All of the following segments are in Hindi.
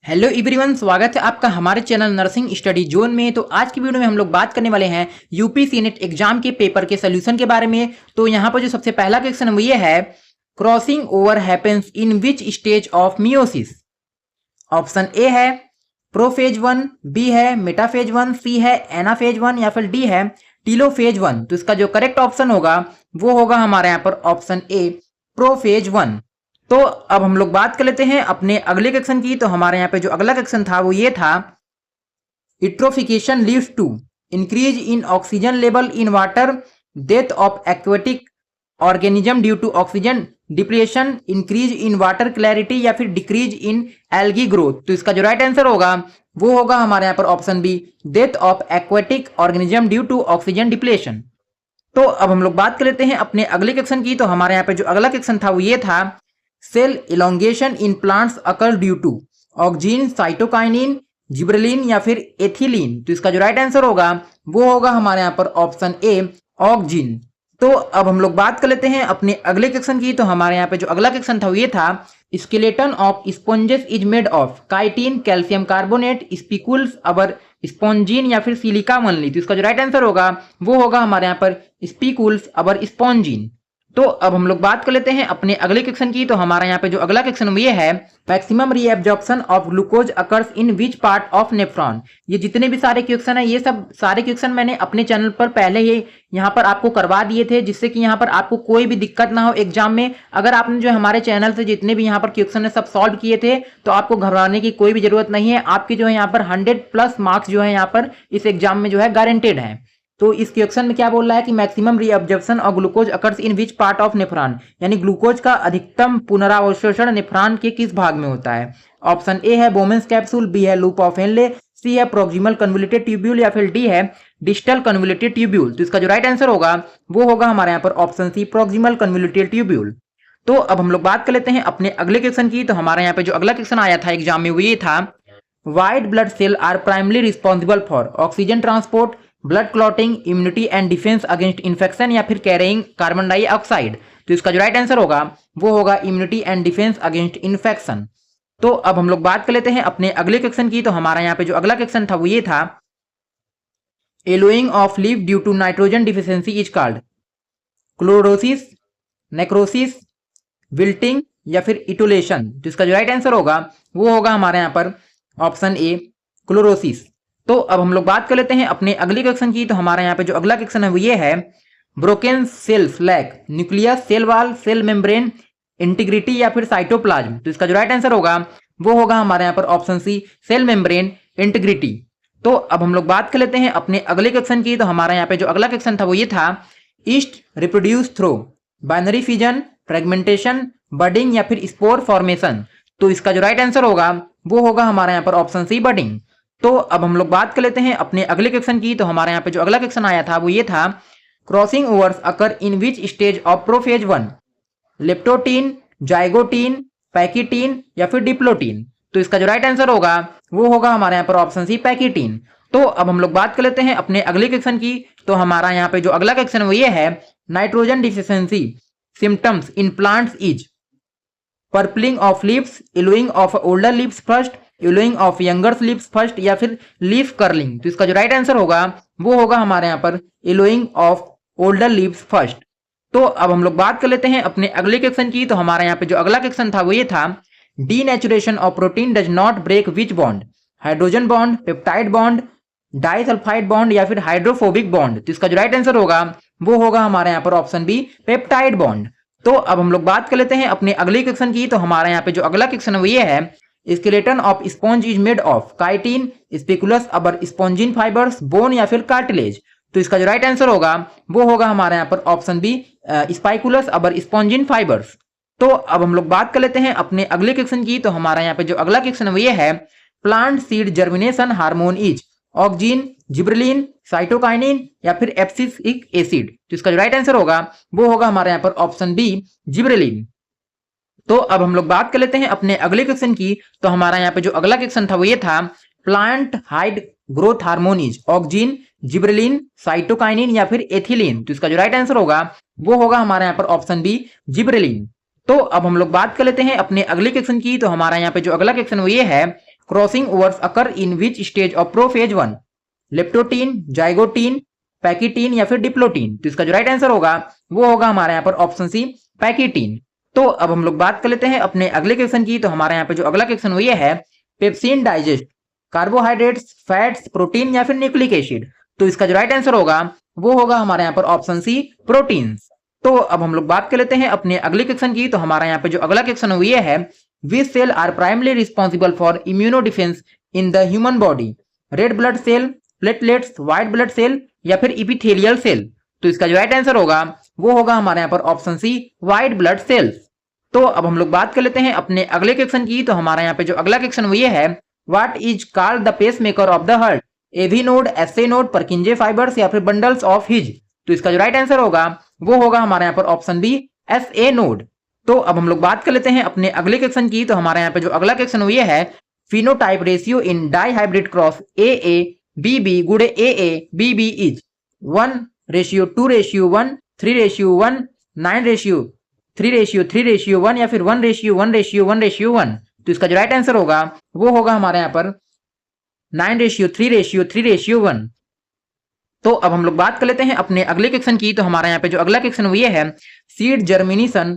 हेलो एवरीवन, स्वागत है आपका हमारे चैनल नर्सिंग स्टडी जोन में। तो आज की वीडियो में हम लोग बात करने वाले हैं यूपी सीनेट एग्जाम के पेपर के सोल्यूशन के बारे में। तो यहाँ पर जो सबसे पहला क्वेश्चन है वो ये है, crossing over happens in which stage of meiosis. Option A है प्रोफेज 1, बी है मेटाफेज 1, सी है एनाफेज 1 या फिर डी है टीलोफेज 1। तो इसका जो करेक्ट ऑप्शन होगा वो होगा हमारे यहाँ पर ऑप्शन ए प्रोफेज 1। तो अब हम लोग बात कर लेते हैं अपने अगले क्वेश्चन की। तो हमारे यहाँ पे जो अगला क्वेश्चन था वो ये था, eutrophication leads to increase in oxygen level in water, death of aquatic organism due to oxygen depletion, increase in water clarity या फिर डिक्रीज इन एल्गी ग्रोथ। तो इसका जो राइट आंसर होगा वो होगा हमारे यहाँ पर option B, death of aquatic organism due to oxygen depletion. तो अब हम लोग बात कर लेते हैं अपने अगले क्वेश्चन की। तो हमारे यहाँ पे जो अगला क्वेश्चन था वो ये था, cell elongation in plants occur due to auxin, cytokinin, gibberellin या फिर एथिलीन। तो इसका जो राइट आंसर होगा वो होगा हमारे यहाँ पर ऑप्शन ए ऑक्जीन। तो अब हम लोग बात कर लेते हैं अपने अगले क्वेश्चन की। तो हमारे यहाँ पे जो अगला क्वेश्चन था वो ये था, skeleton of sponges is made of chitin, calcium carbonate, spicules, अबर स्पॉन्जीन या फिर सिलिका ओनली। तो इसका जो राइट आंसर होगा वो होगा हमारे यहाँ पर स्पिकुल्स अबर स्पॉन्जीन। तो अब हम लोग बात कर लेते हैं अपने अगले क्वेश्चन की। तो हमारा यहाँ पे जो अगला क्वेश्चन ये है, maximum reabsorption of glucose occurs in which part of nephron. ये जितने भी सारे क्वेश्चन है, ये सब सारे क्वेश्चन मैंने अपने चैनल पर पहले ही यहाँ पर आपको करवा दिए थे, जिससे कि यहाँ पर आपको कोई भी दिक्कत ना हो एग्जाम में। अगर आपने जो हमारे चैनल से जितने भी यहाँ पर क्वेश्चन है सब सॉल्व किए थे तो आपको घबराने की कोई भी जरूरत नहीं है। आपकी जो है यहाँ पर 100+ मार्क्स जो है यहाँ पर इस एग्जाम में जो है गारंटेड है। तो इस क्वेश्चन में क्या बोल रहा है कि maximum reabsorption of glucose occurs in which part of nephron, यानी ग्लूकोज का अधिकतम पुनरावशोषण नेफ्रॉन के किस भाग में होता है। ऑप्शन ए है बोमेंस कैप्सूल, बी है लूप ऑफ हेनले, सी है प्रोक्सिमल कन्वोल्यूटेड ट्यूब्यूल या फिर डी है डिस्टल कन्वोल्यूटेड ट्यूब्यूल। तो इसका जो राइट आंसर होगा वो होगा हमारे यहाँ पर option C proximal convoluted tubule. तो अब हम लोग बात कर लेते हैं अपने अगले क्वेश्चन की। तो हमारे यहाँ पे जो अगला क्वेश्चन आया था एग्जाम में वो ये था, white blood cell are primarily responsible for oxygen transport, blood clotting, immunity and defence against infection या फिर कैरिंग कार्बन डाइऑक्साइड। तो इसका जो राइट आंसर होगा वो होगा immunity and defence against infection. तो अब हम लोग बात कर लेते हैं अपने अगले क्वेश्चन की। तो हमारा यहाँ पे जो अगला क्वेश्चन था वो ये था, yellowing of leaf due to nitrogen deficiency is called chlorosis, necrosis, wilting या फिर इटोलेशन। तो इसका जो राइट आंसर होगा वो होगा हमारे यहाँ पर ऑप्शन ए क्लोरोसिस। तो अब हम लोग बात कर लेते हैं अपने अगले क्वेश्चन की। तो हमारे यहाँ पे जो अगला क्वेश्चन है वो ये है, broken cells lack nucleus, cell wall, cell membrane, integrity या फिर साइटोप्लाज्म। तो इसका जो राइट आंसर होगा वो होगा हमारे यहाँ पर option C cell membrane integrity. तो अब हम लोग बात कर लेते हैं अपने अगले क्वेश्चन की। तो हमारा यहाँ पे जो अगला क्वेश्चन था वो ये था, yeast reproduce through binary fission, fragmentation, budding या फिर स्पोर फॉर्मेशन। तो इसका जो राइट आंसर होगा वो होगा हमारे यहाँ पर ऑप्शन सी बडिंग। तो अब हम लोग बात कर लेते हैं अपने अगले क्वेश्चन की। तो हमारे यहाँ पे जो अगला क्वेश्चन आया था वो ये था, crossing overs occur in which stage of prophase 1, leptotene, zygotene, pachytene या फिर डिप्लोटीन। तो इसका जो राइट आंसर होगा वो होगा हमारे यहाँ पर ऑप्शन सी पैकिटीन। तो अब हम लोग बात कर लेते हैं अपने अगले क्वेश्चन की। तो हमारा यहाँ पे जो अगला क्वेश्चन वो ये है, nitrogen deficiency symptoms in plants is purpling of leaves, yellowing of older leaves first, yellowing of younger leaves first या फिर लीफ कर्लिंग। तो इसका जो राइट आंसर होगा वो होगा हमारे यहाँ पर yellowing of older leaves first. तो अब हम लोग बात कर लेते हैं अपने अगले क्वेश्चन की। तो हमारे यहाँ पे जो अगला क्वेश्चन था वो ये था, denaturation of protein does not break which bond, hydrogen bond, peptide bond, disulphide bond या फिर हाइड्रोफोबिक बॉन्ड। तो इसका जो राइट आंसर होगा वो होगा हमारे यहाँ पर ऑप्शन बी पेप्टाइड बॉन्ड। तो अब हम लोग बात कर लेते हैं अपने अगले क्वेश्चन की। तो हमारे यहाँ पे जो अगला क्वेश्चन है वो ये है, skeleton of sponge is made of chitin, spicules, अबर स्पॉन्जिन फाइबर्स, बोन या फिर कार्टिलेज। तो इसका जो राइट आंसर होगा वो होगा हमारे यहाँ पर ऑप्शन बी स्पाइकुलस अबर स्पॉन्जिन फाइबर्स। तो अब हम लोग बात कर लेते हैं अपने अगले क्वेश्चन की। तो हमारा यहाँ पे जो अगला क्वेश्चन है वो ये है, plant seed germination hormone is auxin, gibberellin, cytokinin या फिर एब्सिसिक एसिड। तो इसका जो राइट आंसर होगा वो होगा हमारे यहाँ पर ऑप्शन बी जिब्रेलिन। तो अब हम लोग बात कर लेते हैं अपने अगले क्वेश्चन की। तो हमारा यहाँ पे जो अगला क्वेश्चन था वो ये था, plant height growth hormone is auxin, gibberellin, cytokinin या फिर एथिलीन। तो इसका जो राइट आंसर होगा वो होगा हमारे यहाँ पर ऑप्शन बी जिब्रेलिन। तो अब हम लोग बात कर लेते हैं अपने अगले क्वेश्चन की। तो हमारा यहाँ पे जो अगला क्वेश्चन वो ये है, crossing overs occur in which stage of prophase 1? Leptotene, zygotene, pachytene या फिर डिप्लोटीन? तो इसका जो राइट आंसर होगा वो होगा हमारे यहाँ पर ऑप्शन सी, पैकिटीन। तो अब हम लोग बात कर लेते हैं अपने अगले क्वेश्चन की। तो हमारे यहाँ पे जो अगला क्वेश्चन वो ये है, pepsin digest carbohydrates, fats, protein या फिर न्यूक्लिक एसिड? तो इसका जो राइट आंसर होगा वो होगा हमारे यहाँ पर ऑप्शन सी, प्रोटीन्स। तो अब हम लोग बात कर लेते हैं अपने अगले क्वेश्चन की। तो हमारा यहाँ पे जो अगला क्वेश्चन वो ये है, which cell are primarily responsible for immuno defence in the human body? Red blood cell, platelets, white blood cell या फिर इपिथेलियल सेल? तो इसका जो राइट आंसर होगा वो होगा हमारे यहाँ पर option C, white blood cells. तो अब हम लोग बात कर लेते हैं अपने अगले क्वेश्चन की। तो हमारा यहाँ पे जो अगला क्वेश्चन वो ये है, what is called the pacemaker of the heart? AV node, SA node, Purkinje fibres या फिर बंडल्स ऑफ हिज? तो इसका जो राइट आंसर होगा वो होगा हमारे यहाँ पर ऑप्शन बी, एसए नोड। तो अब हम लोग बात कर लेते हैं अपने अगले क्वेश्चन की। तो हमारे यहाँ पे जो अगला क्वेश्चन वो ये है, phenotype ratio in dihybrid cross AA BB गुड़े AA BB इज 1:2:1, 3:1, 9:3:3:1 या फिर 1:1:1:1:1? तो इसका जो राइट आंसर होगा वो होगा हमारे यहाँ पर 9:3:3:1। तो अब हम लोग बात कर लेते हैं अपने अगले क्वेश्चन की। तो हमारा यहाँ पे जो अगला क्वेश्चन वो ये है, seed germination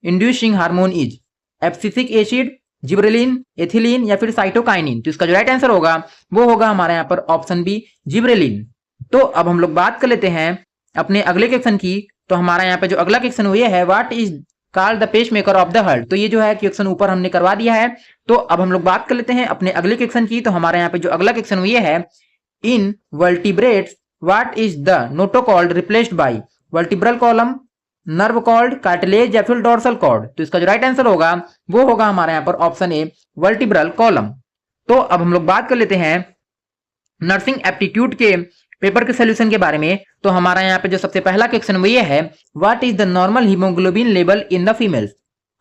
inducing hormone is abscisic acid, gibberellin, ethylene या फिर साइटोकाइनिन? तो इसका जो राइट आंसर होगा वो होगा हमारे यहाँ पर ऑप्शन बी, जिब्रेलिन। तो अब हम लोग बात कर लेते हैं अपने अगले क्वेश्चन की। तो हमारा यहाँ पे जो अगला क्वेश्चन वो ये है, what is called the pacemaker of the heart? तो ये जो है क्वेश्चन ऊपर हमने करवा दिया है। तो अब हम लोग बात कर लेते हैं अपने अगले क्वेश्चन की। तो हमारे यहाँ पे जो अगला क्वेश्चन वो ये है, in vertebrates what is the notochord replaced by? Vertebral column, nerve cord, cartilage या फिर डोर्सल कॉर्ड? तो इसका जो राइट आंसर होगा वो होगा हमारे यहाँ पर ऑप्शन ए, वर्टिब्रल कॉलम। तो अब हम लोग बात कर लेते हैं नर्सिंग एप्टीट्यूड के पेपर के सोल्यूशन के बारे में। तो हमारा यहाँ पे जो सबसे पहला क्वेश्चन वो ये है, what is the normal haemoglobin level in the females?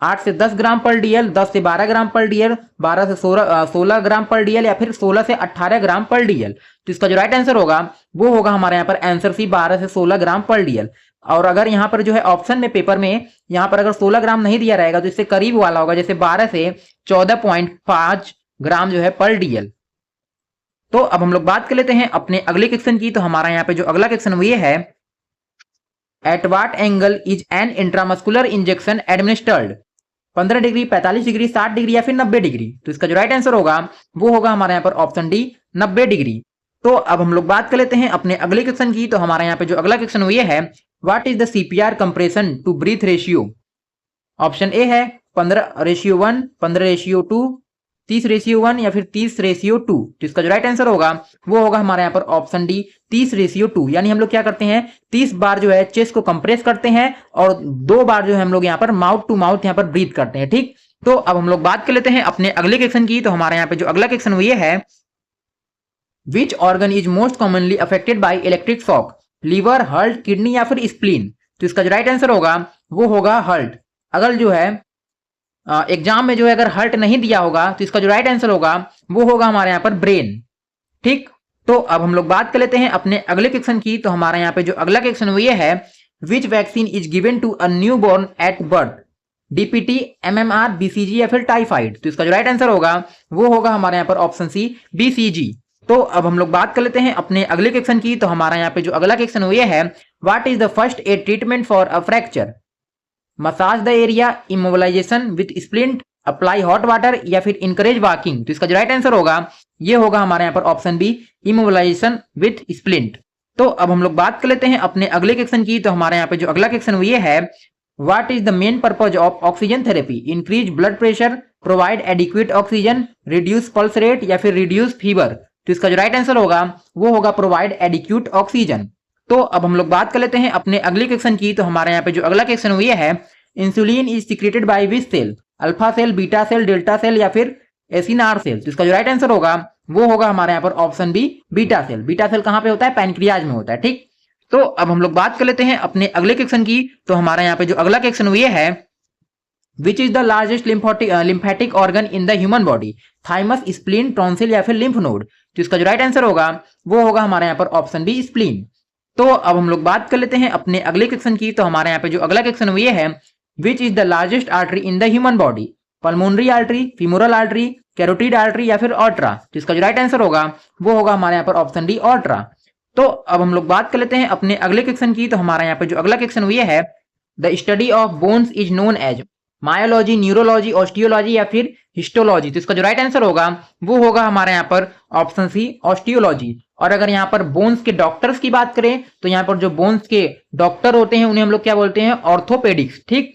8 से 10 ग्राम पर डीएल, 10 से 12 ग्राम पर डीएल, 12 से 16 ग्राम पर डीएल या फिर 16 से 18 ग्राम पर डीएल? तो इसका जो राइट आंसर होगा वो होगा हमारे यहाँ पर आंसर सी, 12 से 16 ग्राम पर डीएल। और अगर यहाँ पर जो है ऑप्शन में पेपर में यहाँ पर अगर 16 ग्राम नहीं दिया रहेगा तो इससे करीब वाला होगा, जैसे 12 से 14.5 ग्राम जो है पर डीएल। तो अब हम लोग बात कर लेते हैं अपने अगले क्वेश्चन की। तो हमारा यहाँ पे जो अगला क्वेश्चन वो ये है, at what angle is an intramuscular injection administered? 15 degree, 45 degree, 60 degree या फिर 90 डिग्री? तो इसका जो राइट आंसर होगा वो होगा हमारे यहाँ पर ऑप्शन डी, 90 डिग्री। तो अब हम लोग बात कर लेते हैं अपने अगले क्वेश्चन की। तो हमारे यहाँ पे जो अगला क्वेश्चन वो ये है, what is the CPR compression to breathe ratio? Option A है 15:1, 15:2, 30:1 या फिर 30:2? तो इसका जो राइट आंसर होगा वो होगा हमारे यहाँ पर ऑप्शन डी, 30:2। यानी हम लोग क्या करते हैं, 30 बार जो है चेस्ट को कंप्रेस करते हैं और 2 बार जो है हम लोग यहाँ पर माउथ टू माउथ यहाँ पर ब्रीथ करते हैं। ठीक, तो अब हम लोग बात कर लेते हैं अपने अगले क्वेश्चन की। तो हमारे यहाँ पे जो अगला क्वेश्चन वो ये है, which organ is most commonly affected by electric shock? Liver, heart, kidney या फिर स्प्लीन? तो इसका जो राइट आंसर होगा वो होगा हार्ट। अगर जो है एग्जाम में जो है अगर हार्ट नहीं दिया होगा तो इसका जो राइट आंसर होगा वो होगा हमारे यहाँ पर ब्रेन। ठीक, तो अब हम लोग बात कर लेते हैं अपने अगले क्वेश्चन की। तो हमारे यहाँ पे जो अगला क्वेश्चन वो ये है, which vaccine is given to a new born at birth? DPT, MMR, BCG या फिर टाइफाइड? तो इसका जो राइट आंसर होगा वो होगा हमारे यहाँ पर ऑप्शन सी, बीसीजी। तो अब हम लोग बात कर लेते हैं अपने अगले क्वेश्चन की। तो हमारा यहाँ पे जो अगला क्वेश्चन वो ये है, what is the first aid treatment for a fracture? Massage the area, immobilisation with splint, apply hot water या फिर इनकरेज वॉकिंग? तो इसका जो राइट आंसर होगा ये होगा हमारे यहाँ पर option B, immobilisation with splint. तो अब हम लोग बात कर लेते हैं अपने अगले क्वेश्चन की। तो हमारे यहाँ पे जो अगला क्वेश्चन वो ये है, what is the main purpose of oxygen therapy? Increase blood pressure, provide adequate oxygen, reduce pulse rate या फिर रिड्यूस फीवर? तो इसका जो राइट आंसर होगा वो होगा प्रोवाइड एडिक्वेट ऑक्सीजन। तो अब हम लोग बात कर लेते हैं अपने अगले क्वेश्चन की। तो हमारे यहाँ पे जो अगला क्वेश्चन वो ये है, insulin is secreted by which cell? Alpha cell, beta cell, delta cell या फिर एसिनार सेल? तो इसका जो राइट आंसर होगा वो होगा हमारे यहाँ पर option B, beta cell. Beta cell कहाँ पे होता है? पैनक्रियाज में होता है। ठीक, तो अब हम लोग बात कर लेते हैं अपने अगले क्वेश्चन की। तो हमारे यहाँ पे जो अगला क्वेश्चन वो ये है, which is the largest lymphatic organ in the human body? Thymus, spleen, tonsil या फिर लिम्फ नोड? तो इसका जो राइट आंसर होगा वो होगा हमारे यहाँ पर ऑप्शन बी, स्प्लीन। तो अब हम लोग बात कर लेते हैं अपने अगले क्वेश्चन की। तो हमारे यहाँ पे जो अगला क्वेश्चन वो ये है, which is the largest artery in the human body? Pulmonary artery, femoral artery, carotid artery या फिर ऑर्ट्रा। तो इसका जो राइट आंसर होगा वो होगा हमारे यहाँ पर ऑप्शन डी ऑर्ट्रा। तो अब हम लोग बात कर लेते हैं अपने अगले क्वेश्चन की। तो हमारा यहाँ पे जो अगला क्वेश्चन ये है, the study of bones is known as myology, neurology, osteology या फिर हिस्टोलॉजी। तो इसका जो राइट आंसर होगा वो होगा हमारे यहाँ पर ऑप्शन सी ऑस्टियोलॉजी। और अगर यहाँ पर बोन्स के डॉक्टर्स की बात करें तो यहाँ पर जो बोन्स के डॉक्टर होते हैं उन्हें हम लोग क्या बोलते हैं, ऑर्थोपेडिक्स। ठीक,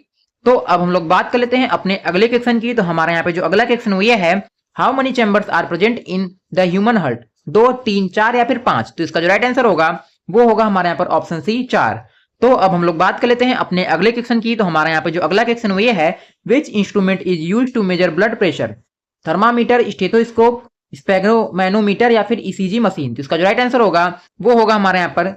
तो अब हम लोग बात कर लेते हैं अपने अगले क्वेश्चन की। तो हमारे यहाँ पे जो अगला क्वेश्चन वो ये है, how many chambers are present in the human heart, 2, 3, 4 या फिर 5। तो इसका जो राइट आंसर होगा वो होगा हमारे यहाँ पर ऑप्शन सी 4। तो अब हम लोग बात कर लेते हैं अपने अगले क्वेश्चन की। तो हमारे यहाँ पे जो अगला क्वेश्चन वो ये है, which instrument is use to measure blood pressure, thermometer, stethoscope, sphygmomanometer या फिर ईसीजी मशीन। तो इसका जो राइट आंसर होगा वो होगा हमारे यहाँ पर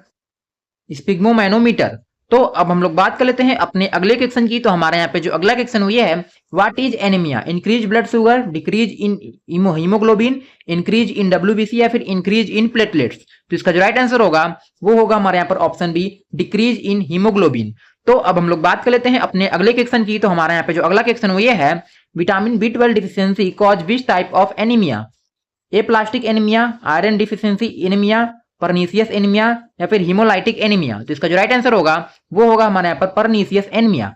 स्पेग्मोमैनोमीटर। तो अब हम लोग बात कर लेते हैं अपने अगले क्वेश्चन की। तो हमारे यहाँ पे जो अगला क्वेश्चन ये है, what is anaemia, increase blood sugar, decrease in haemoglobin, increase in WBC या फिर इंक्रीज इन प्लेटलेट्स। तो इसका जो राइट आंसर होगा वो होगा हमारे यहाँ पर option be decrease in haemoglobin. तो अब हम लोग बात कर लेते हैं अपने अगले क्वेश्चन की। तो हमारे यहाँ पे जो अगला क्वेश्चन वो ये है, vitamin B12 deficiency cause which type of anaemia, A plastic anaemia, iron deficiency anaemia, pernicious anaemia या फिर हीमोलाइटिक एनीमिया। तो इसका जो राइट आंसर होगा वो होगा हमारे यहाँ पर परनीसियस एनीमिया।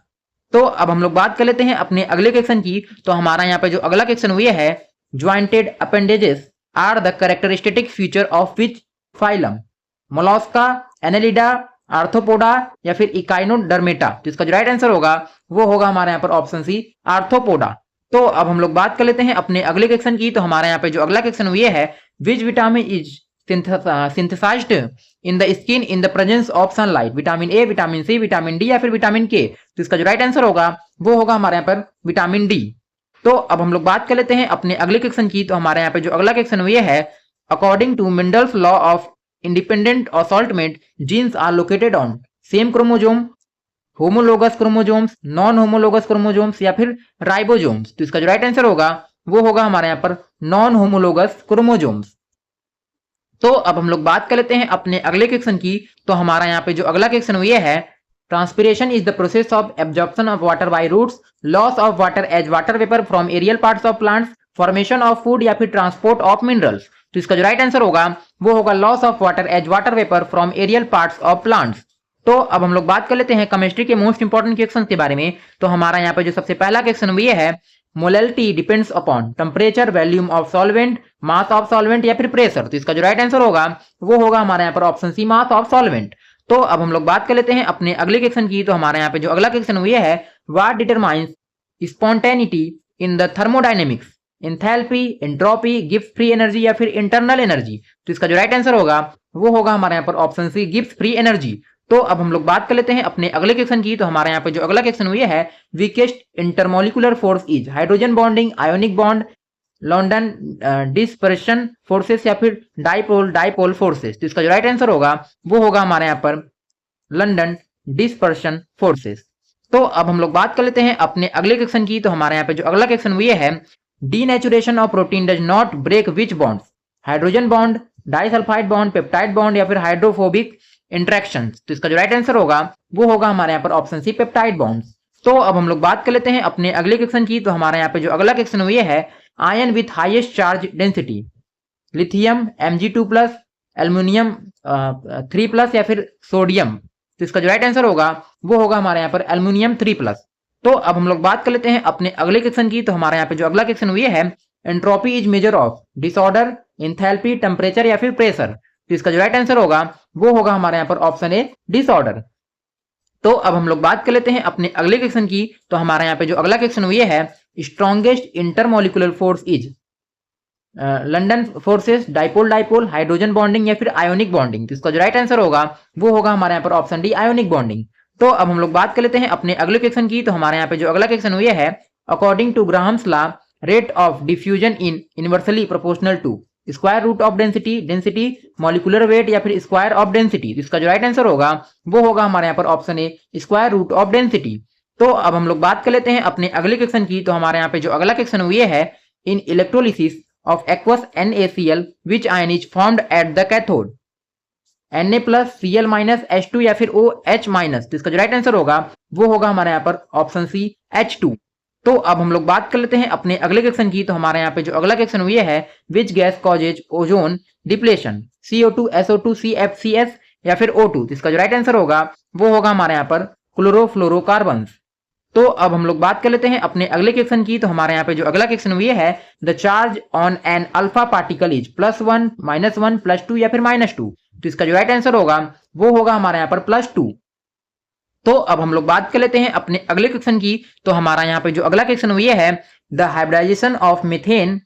तो अब हम लोग बात कर लेते हैं अपने अगले क्वेश्चन की। तो हमारा यहाँ पे जो अगला क्वेश्चन वो ये है, jointed appendages are the characteristic feature of which phylum, Mollusca, Annelida, Arthropoda या फिर इकाइनोडर्मेटा। तो इसका जो राइट आंसर होगा वो होगा हमारे यहाँ पर ऑप्शन सी आर्थ्रोपोडा। तो अब हम लोग बात कर लेते हैं अपने अगले क्वेश्चन की। तो हमारे यहाँ पे जो अगला क्वेश्चन ये है, which vitamin is synthesized in the skin in the presence of sunlight, vitamin A, vitamin C, vitamin D या फिर विटामिन के। तो इसका जो राइट आंसर होगा वो होगा हमारे यहाँ पर विटामिन डी। तो अब हम लोग बात कर लेते हैं अपने अगले क्वेश्चन की। तो हमारे यहाँ पे जो अगला क्वेश्चन ये है, according to Mendel's law of independent assortment, genes are located on same chromosome, homologous chromosomes, non homologous chromosomes या फिर राइबोजोम्स। तो इसका जो राइट आंसर होगा वो होगा हमारे यहाँ पर नॉन होमोलोगस क्रोमोजोम्स। तो अब हम लोग बात कर लेते हैं अपने अगले क्वेश्चन की। तो हमारा यहाँ पे जो अगला क्वेश्चन ये है, transpiration is the process of absorption of water by roots, loss of water as water vapour from aerial parts of plants, formation of food या फिर ट्रांसपोर्ट ऑफ मिनरल्स। तो इसका जो राइट आंसर होगा वो होगा loss of water as water vapour from aerial parts of plants. तो अब हम लोग बात कर लेते हैं केमिस्ट्री के मोस्ट इंपॉर्टेंट क्वेश्चन के बारे में। तो हमारा यहाँ पे जो सबसे पहला क्वेश्चन ये है, molality depends upon temperature, volume of solvent, mass of solvent या फिर प्रेशर। तो इसका जो राइट आंसर होगा वो होगा हमारे यहाँ पर option C mass of solvent. तो अब हम लोग बात कर लेते हैं अपने अगले क्वेश्चन की। तो हमारे यहाँ पे जो अगला क्वेश्चन ये है, what determines spontaneity in the thermodynamics, enthalpy, entropy, Gibbs free energy या फिर इंटरनल एनर्जी। तो इसका जो राइट आंसर होगा वो होगा हमारे यहाँ पर option C Gibbs free energy. तो अब हम लोग बात कर लेते हैं अपने अगले क्वेश्चन की। तो हमारे यहाँ पे जो अगला क्वेश्चन ये है, weakest intermolecular force is hydrogen bonding, ionic bond, London dispersion forces या फिर डाइपोल फोर्सेस। तो इसका जो राइट आंसर होगा वो होगा हमारे यहाँ पर लंदन डिस्पर्शन फोर्सेस। तो अब हम लोग बात कर लेते हैं अपने अगले क्वेश्चन की। तो हमारे यहाँ पे जो अगला क्वेश्चन ये है, denaturation of protein does not break which bonds, hydrogen bond, disulphide bond, peptide bond या फिर हाइड्रोफोबिक इंटरेक्शंस। तो इसका जो राइट आंसर होगा वो होगा हमारे यहाँ पर ऑप्शन सी पेप्टाइड बॉन्ड्स। तो अब हम लोग बात कर लेते हैं अपने अगले क्वेश्चन की। तो हमारे यहाँ पे जो अगला क्वेश्चन ये है, ion with highest charge density, lithium Mg2+, aluminium 3+ या फिर सोडियम। तो इसका जो राइट आंसर होगा वो होगा हमारे यहाँ पर एल्यूमिनियम 3+। तो अब हम लोग बात कर लेते हैं अपने अगले क्वेश्चन की। तो हमारे यहाँ पे जो अगला क्वेश्चन ये है, entropy is measure of disorder, enthalpy, temperature या फिर प्रेशर। तो इसका जो राइट आंसर होगा वो होगा हमारे यहाँ पर ऑप्शन ए डिसऑर्डर। तो अब हम लोग बात कर लेते हैं अपने अगले क्वेश्चन की। तो हमारे यहाँ पे जो अगला क्वेश्चन ये है, strongest intermolecular force is London forces, dipole dipole, hydrogen bonding या फिर आयोनिक बॉन्डिंग। तो इसका जो राइट आंसर होगा वो होगा हमारे यहाँ पर ऑप्शन डी आयोनिक बॉन्डिंग। तो अब हम लोग बात कर लेते हैं अपने अगले क्वेश्चन की। तो हमारे यहाँ पे जो अगला क्वेश्चन ये है, according to Graham's law, rate of diffusion in inversely proportional to square root of density, density, molecular weight या फिर स्क्वायर ऑफ डेंसिटी। तो इसका जो राइट आंसर होगा वो होगा हमारे यहाँ पर option A square root of density. तो अब हम लोग बात कर लेते हैं अपने अगले क्वेश्चन की। तो हमारे यहाँ पे जो अगला क्वेश्चन ये है, in electrolysis of aqueous NaCl which ion is formed at the cathode, Na+Cl- H2 या फिर OH-। तो इसका जो राइट आंसर होगा वो होगा हमारे यहाँ पर ऑप्शन सी H2। तो अब हम लोग बात कर लेते हैं अपने अगले क्वेश्चन की। तो हमारे यहाँ पे जो अगला क्वेश्चन हुई है, which gas causes ozone depletion, CO2, SO2, CFCS या फिर O2। तो इसका जो राइट आंसर होगा वो होगा हमारे यहाँ पर क्लोरोफ्लोरोकार्बन। तो अब हम लोग बात कर लेते हैं अपने अगले क्वेश्चन की। तो हमारे यहाँ पे जो अगला क्वेश्चन हुई है, the charge on an alpha particle is +1, -1, +2 या फिर -2। तो इसका जो राइट आंसर होगा वो होगा हमारे यहाँ पर +2। तो अब हम लोग बात कर लेते हैं अपने अगले क्वेश्चन की। तो हमारा यहाँ पे जो अगला क्वेश्चन हुई है, the hybridisation of methane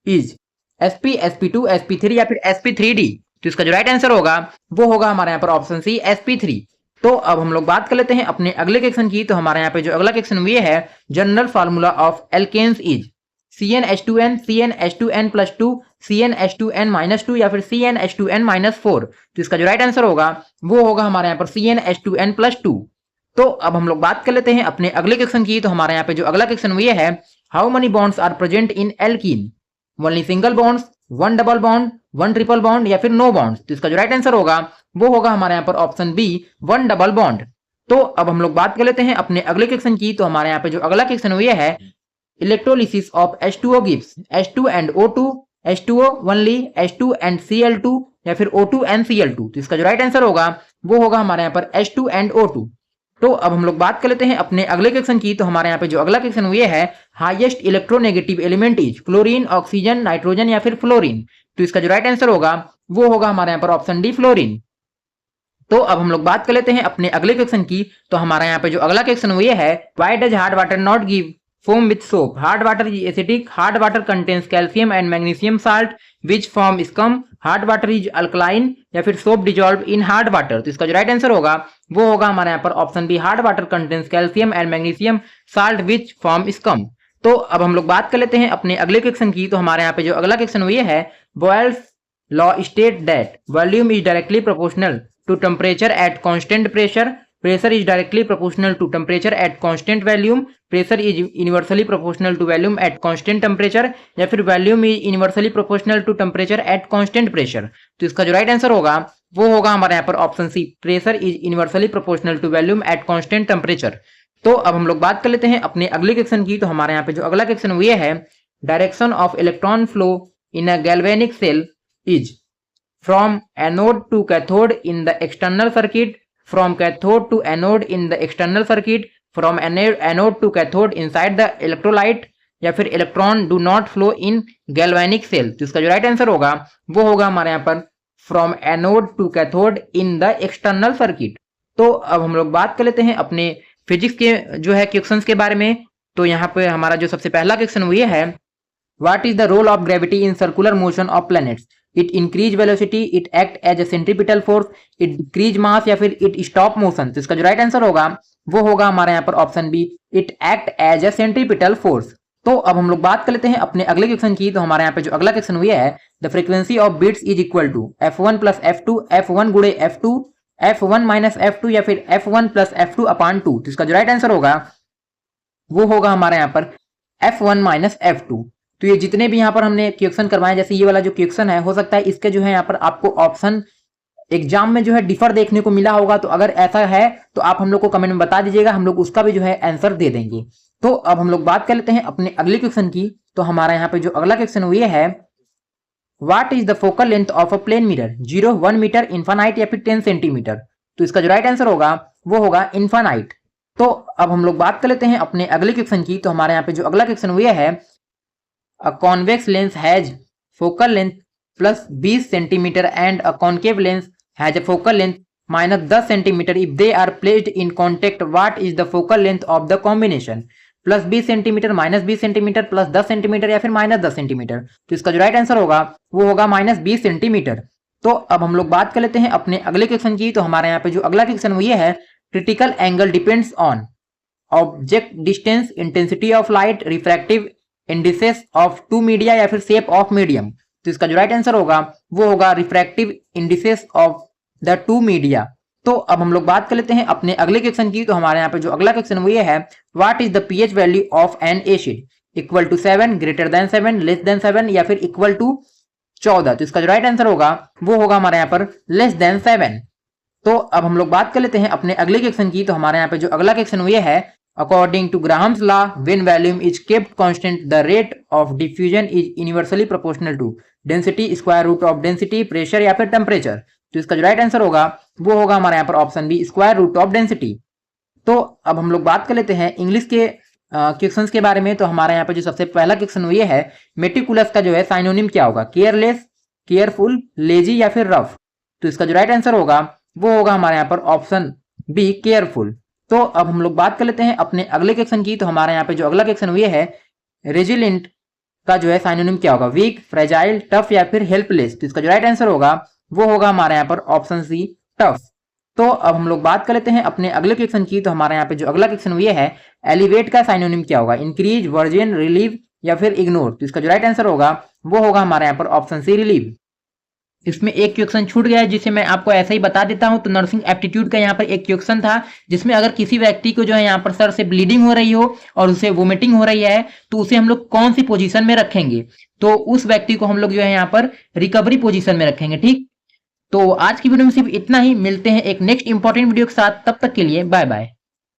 is sp, sp2, sp3 या फिर sp3d। तो इसका जो राइट आंसर होगा वो होगा हमारे यहाँ पर ऑप्शन सी, sp3। तो अब हम लोग बात कर लेते हैं अपने अगले क्वेश्चन की। तो हमारे यहाँ पे जो अगला क्वेश्चन हुई है, general formula of alkanes is CnH2n, CnH2n+2, CnH2n-2 या फिर CnH2n-4। तो इसका जो राइट आंसर होगा वो होगा हमारे यहाँ पर CnH2n+2। तो अब हम लोग बात कर लेते हैं अपने अगले क्वेश्चन की। तो हमारे यहाँ पे जो अगला क्वेश्चन हुई है, how many bonds are present in alkene, only single bonds, one double bond, one triple bond या फिर नो बॉन्ड्स। तो इसका जो राइट आंसर होगा वो होगा हमारे यहाँ पर option B, one double bond. तो अब हम लोग बात कर लेते हैं अपने अगले क्वेश्चन की। तो हमारे यहाँ पे जो अगला क्वेश्चन हुई है, electrolysis of H2O gives H2 and O2, H2O only, H2 and Cl2 या फिर O2 and Cl2। तो इसका जो राइट आंसर होगा वो होगा हमारे यहाँ पर H2 and O2। तो अब हम लोग बात कर लेते हैं अपने अगले क्वेश्चन की। तो हमारे यहाँ पे जो अगला क्वेश्चन हुई है, highest electronegative element is chlorine, oxygen, nitrogen या फिर फ्लोरीन। तो इसका जो राइट आंसर होगा वो होगा हमारे यहाँ पर ऑप्शन डी, फ्लोरीन। तो अब हम लोग बात कर लेते हैं अपने अगले क्वेश्चन की। तो हमारे यहाँ पे जो अगला क्वेश्चन हुई है, why does hard water not give foam with soap, hard water is acidic, hard water contains calcium and magnesium salt, which form scum, hard water is alkaline या फिर soap dissolved in hard water। तो इसका जो राइट आंसर होगा वो होगा हमारे यहाँ पर option B, hard water contains calcium and magnesium salt which form scum। तो अब हम लोग बात कर लेते हैं अपने अगले क्वेश्चन की। तो हमारे यहाँ पे जो अगला क्वेश्चन हुई है, Boyle's law state that volume is directly proportional to temperature at constant pressure, pressure is directly proportional to temperature at constant volume, pressure is inversely proportional to volume at constant temperature या फिर volume is inversely proportional to temperature at constant pressure। तो इसका जो राइट आंसर होगा वो होगा हमारे यहाँ पर option C, pressure is inversely proportional to volume at constant temperature। तो अब हम लोग बात कर लेते हैं अपने अगले क्वेश्चन की। तो हमारे यहाँ पे जो अगला क्वेश्चन हुई है, direction of electron flow in a galvanic cell is from anode to cathode in the external circuit, from cathode to anode in the external circuit, from anode to cathode inside the electrolyte या फिर electron do not flow in galvanic cell। तो इसका जो राइट आंसर होगा वो होगा हमारे यहाँ पर from anode to cathode in the external circuit। तो अब हम लोग बात कर लेते हैं अपने फिजिक्स के जो है क्वेश्चंस के बारे में। तो यहाँ पे हमारा जो सबसे पहला क्वेश्चन हुई है, what is the role of gravity in circular motion of planets, it increase velocity, it act as a centripetal force, it decrease mass या फिर इट स्टॉप मोशन। तो इसका जो राइट आंसर होगा वो होगा हमारे यहाँ पर option B, it act as a centripetal force. तो अब हम लोग बात कर लेते हैं अपने अगले क्वेश्चन की। तो हमारे यहाँ पे जो अगला क्वेश्चन हुआ है, the frequency of beats is equal to f1 + f2, f1 गुणे f2, f1 - f2 या फिर f1 + f2/2। तो इसका जो राइट आंसर होगा वो होगा हमारे यहाँ पर f1 - f2। तो ये जितने भी यहाँ पर हमने क्वेश्चन करवाए, जैसे ये वाला जो क्वेश्चन है, हो सकता है इसके जो है यहाँ पर आपको ऑप्शन एग्जाम में जो है डिफर देखने को मिला होगा। तो अगर ऐसा है तो आप हम लोग को कमेंट में बता दीजिएगा, हम लोग उसका भी जो है आंसर दे देंगे। तो अब हम लोग बात कर लेते हैं अपने अगले क्वेश्चन की। तो हमारा यहाँ पे जो अगला क्वेश्चन हुई है, what is the focal length of a plane mirror, 0, 1 metre, infinite या फिर 10 सेंटीमीटर। तो इसका जो राइट आंसर होगा वो होगा इन्फानाइट। तो अब हम लोग बात कर लेते हैं अपने अगले क्वेश्चन की। तो हमारे यहाँ पे जो अगला क्वेश्चन हुआ है, a convex lens has focal length plus 20 centimeter and a concave lens has a focal length minus 10 centimeter if they are placed in contact, what is the focal length of the combination, plus 20 centimetre, minus 20 centimetre, plus 10 centimetre या फिर माइनस 10 सेंटीमीटर। तो इसका जो राइट आंसर होगा वो होगा माइनस 20 सेंटीमीटर। तो अब हम लोग बात कर लेते हैं अपने अगले क्वेश्चन की। तो हमारे यहाँ पे जो अगला क्वेश्चन हुई है, critical angle depends on object distance, intensity of light, refractive indices of two media या फिर शेप ऑफ मीडियम। तो इसका जो राइट आंसर होगा वो होगा refractive indices of the two media. तो अब हम लोग बात कर लेते हैं अपने अगले क्वेश्चन की। तो हमारे यहाँ पे जो अगला क्वेश्चन हुई है, what is the pH value of an acid, equal to 7, greater than 7, less than 7 या फिर इक्वल टू 14। तो इसका जो राइट आंसर होगा वो होगा हमारे यहाँ पर लेस देन 7। तो अब हम लोग बात कर लेते हैं अपने अगले क्वेश्चन की। तो हमारे यहाँ पे जो अगला क्वेश्चन हुई है, According to Graham's law, when volume is kept constant, the rate of diffusion is universally proportional to density, square root of density, pressure या फिर temperature। तो इसका जो राइट आंसर होगा वो होगा हमारे यहाँ पर option B, square root of density. तो अब हम लोग बात कर लेते हैं इंग्लिश के क्वेश्चंस के बारे में। तो हमारे यहाँ पर जो सबसे पहला क्वेश्चन वो ये है, मेटिकुलस का जो है साइनोनिम क्या होगा? केयरलेस, केयरफुल, लेजी या फिर रफ। तो इसका जो राइट आंसर होगा वो होगा हमारे यहाँ पर ऑप्शन बी, केयरफुल। तो अब हम लोग बात कर लेते हैं अपने अगले क्वेश्चन की। तो हमारे यहाँ पे जो अगला क्वेश्चन ये है, रेजिलेंट का जो है साइनोनिम क्या होगा? वीक, फ्रेजाइल, टफ या फिर हेल्पलेस। तो इसका जो राइट आंसर होगा वो होगा हमारे यहाँ पर ऑप्शन सी, टफ। तो अब हम लोग बात कर लेते हैं अपने अगले क्वेश्चन की। तो हमारे यहाँ पे जो अगला क्वेश्चन ये है, एलिवेट का साइनोनिम क्या होगा? इंक्रीज, वर्जिन, रिलीव या फिर इग्नोर। तो इसका जो राइट आंसर होगा वो होगा हमारे यहाँ पर ऑप्शन सी, रिलीव। इसमें एक क्वेश्चन छूट गया है जिसे मैं आपको ऐसे ही बता देता हूं। तो नर्सिंग एप्टीट्यूड का यहाँ पर एक क्वेश्चन था जिसमें अगर किसी व्यक्ति को जो है यहाँ पर सर से ब्लीडिंग हो रही हो और उसे वोमिटिंग हो रही है तो उसे हम लोग कौन सी पोजीशन में रखेंगे? तो उस व्यक्ति को हम लोग जो है यहाँ पर रिकवरी पोजीशन में रखेंगे। ठीक, तो आज की वीडियो में सिर्फ इतना ही। मिलते हैं एक नेक्स्ट इंपॉर्टेंट वीडियो के साथ, तब तक के लिए बाय बाय।